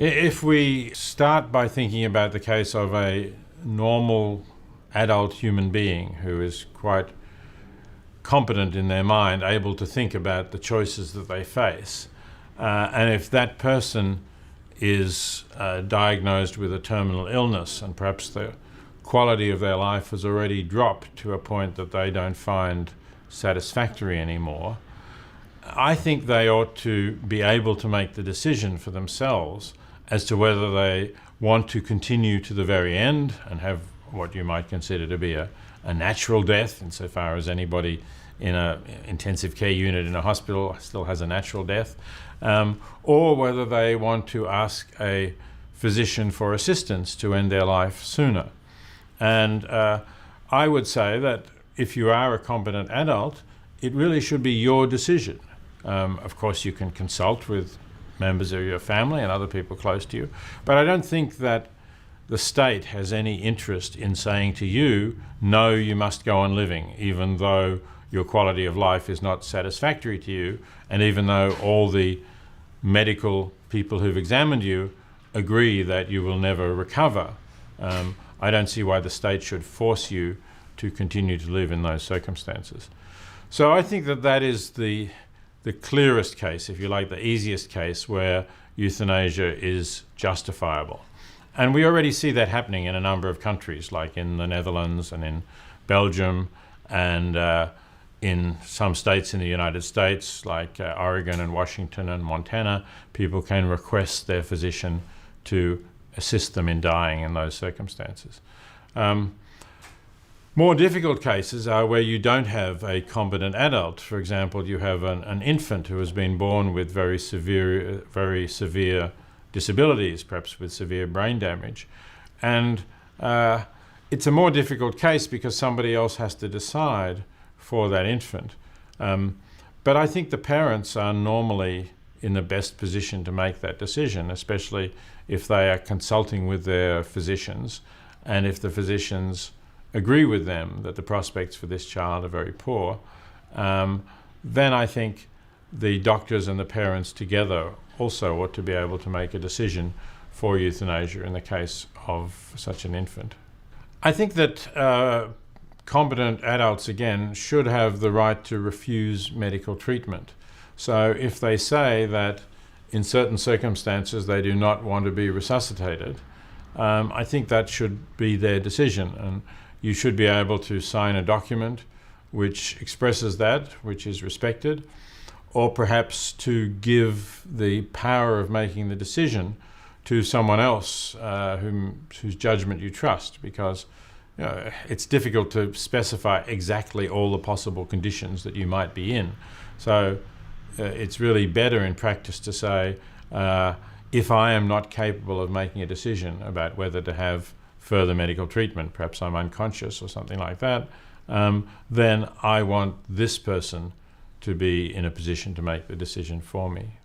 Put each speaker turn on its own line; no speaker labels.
If we start by thinking about the case of a normal adult human being who is quite competent in their mind, able to think about the choices that they face, and if that person is diagnosed with a terminal illness and perhaps the quality of their life has already dropped to a point that they don't find satisfactory anymore, I think they ought to be able to make the decision for themselves as to whether they want to continue to the very end and have what you might consider to be a natural death, insofar as anybody in an intensive care unit in a hospital still has a natural death, or whether they want to ask a physician for assistance to end their life sooner. And I would say that if you are a competent adult, it really should be your decision. Of course, you can consult with members of your family and other people close to you, but I don't think that the state has any interest in saying to you, no, you must go on living, even though your quality of life is not satisfactory to you, and even though all the medical people who've examined you agree that you will never recover. I don't see why the state should force you to continue to live in those circumstances. So I think that that is the clearest case, if you like, the easiest case where euthanasia is justifiable. And we already see that happening in a number of countries, like in the Netherlands and in Belgium and in some states in the United States, like Oregon and Washington and Montana. People can request their physician to assist them in dying in those circumstances. More difficult cases are where you don't have a competent adult. For example, you have an infant who has been born with very severe disabilities, perhaps with severe brain damage. And it's a more difficult case because somebody else has to decide for that infant. But I think the parents are normally in the best position to make that decision, especially if they are consulting with their physicians and if the physicians agree with them that the prospects for this child are very poor. Then I think the doctors and the parents together also ought to be able to make a decision for euthanasia in the case of such an infant. I think that competent adults, again, should have the right to refuse medical treatment. So if they say that in certain circumstances they do not want to be resuscitated, I think that should be their decision. And you should be able to sign a document which expresses that, which is respected, or perhaps to give the power of making the decision to someone else whose judgment you trust, because it's difficult to specify exactly all the possible conditions that you might be in. So it's really better in practice to say, if I am not capable of making a decision about whether to have further medical treatment, perhaps I'm unconscious or something like that, then I want this person to be in a position to make the decision for me.